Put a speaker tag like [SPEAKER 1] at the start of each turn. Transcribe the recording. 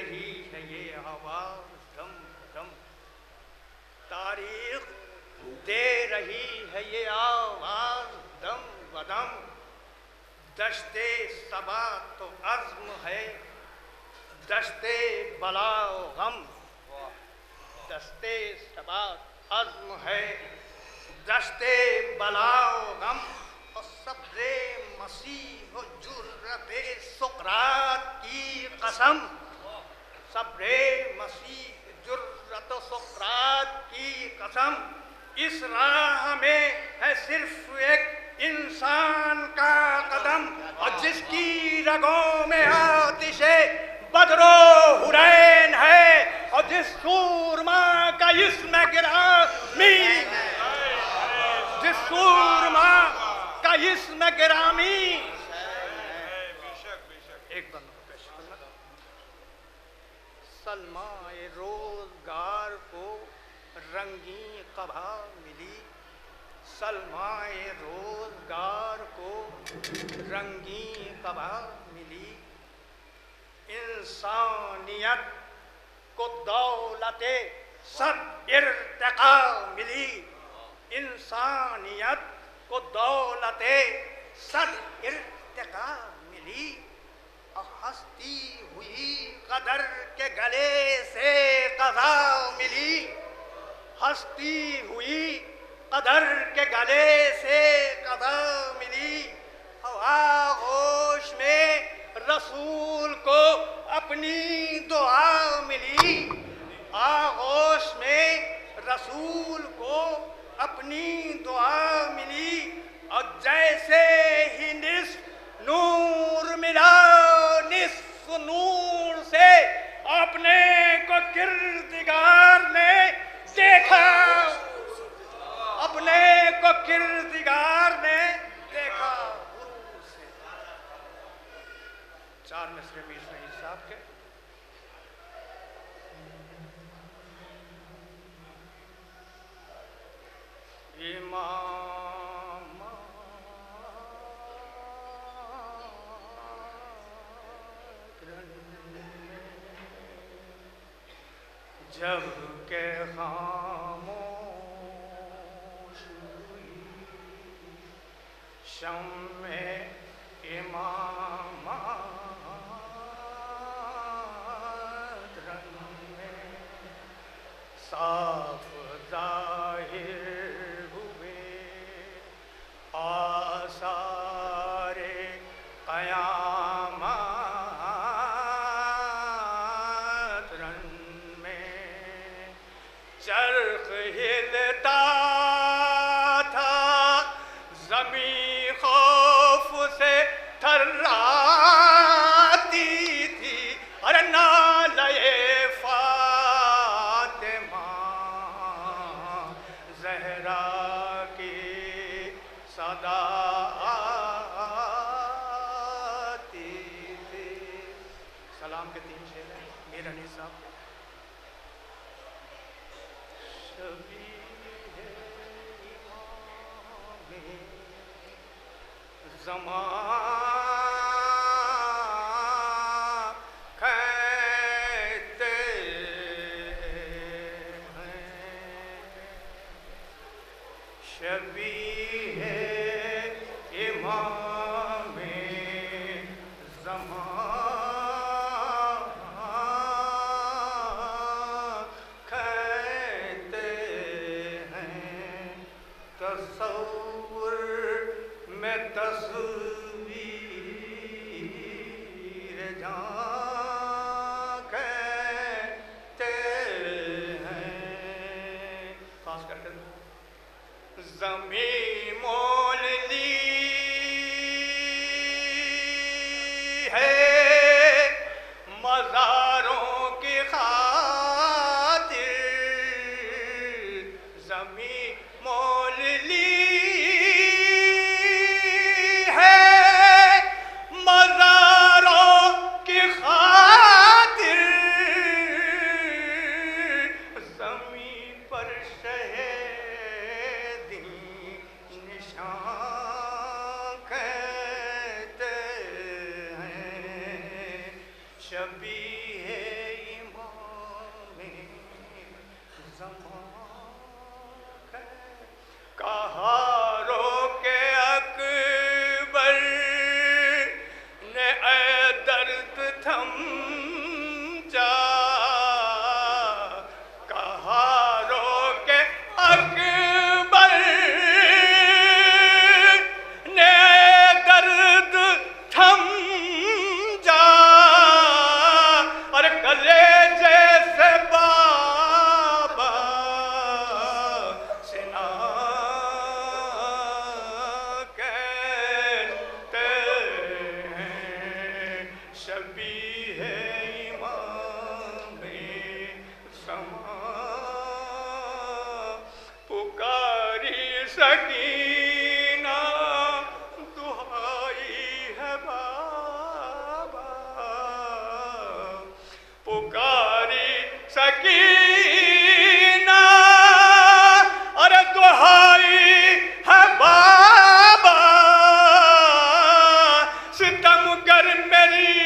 [SPEAKER 1] رہی ہے یہ آواز دم دم، تاریخ دے رہی ہے یہ آواز دم بدم، دشت صبا تو عزم ہے، دشت بلا و غم، دشت صبا عزم ہے، دشت بلا و غم، اور صبر مسیح و جرأت سقراط کی قسم، صبر مسیح جرأت و سقراط کی قسم، اس راہ میں ہے صرف ایک انسان کا قدم، اور جس کی رگوں میں آتش بدر و حرین ہے، اور جس سورما کا اسم گرامی، جس سورما کا اسم گرامی، ایک بندہ پیش کرنا، سلمائے روزگار کو رنگین قبا ملی، سلمائے روزگار کو رنگین قبا ملی، انسانیت کو دولت صد ارتقا ملی، انسانیت کو دولت صد ارتقا ملی، اور ہستی ہوئی قدر کے گلے سے قضا ملی، ہستی ہوئی قدر کے گلے سے قضا ملی، اور آغوش میں رسول کو اپنی دعا ملی، آغوش میں رسول کو اپنی دعا ملی، اور جیسے ہی نصف نور ملا نصف نور سے اپنے کو کردگار نے دیکھا، اپنے کو کردگار نے دیکھا، چار مصرے میر شہید صاحب کے، امام جب کہ خاموش ہوئی شمع امامت رنگ میں صاف ظاہر ہوئے آثار قیامت رنگ میں، چرخ ہلتا تھا زمین خوف سے تھراتی تھی، ارے نالے فاطمہ زہرا کی صدا آتی تھی، سلام کے تین شعر ہیں میر علی صاحب، شبیہ امام زمان کہتے ہیں، شبیہ امام زمان کہتے ہیں، تصور میں تصویر جان کہتے ہیں، خاص کر کے زمین مول لی ہے مزاروں کی خاطر، زمین مول لی ہے مزاروں کی خاطر، زمین پر شہید نشان کہتے ہیں، شبیہ شبیہ امام زمان پکاری سکینہ دہائی ہے بابا پکاری سکینہ اور دہائی ہے بابا ستم گر میری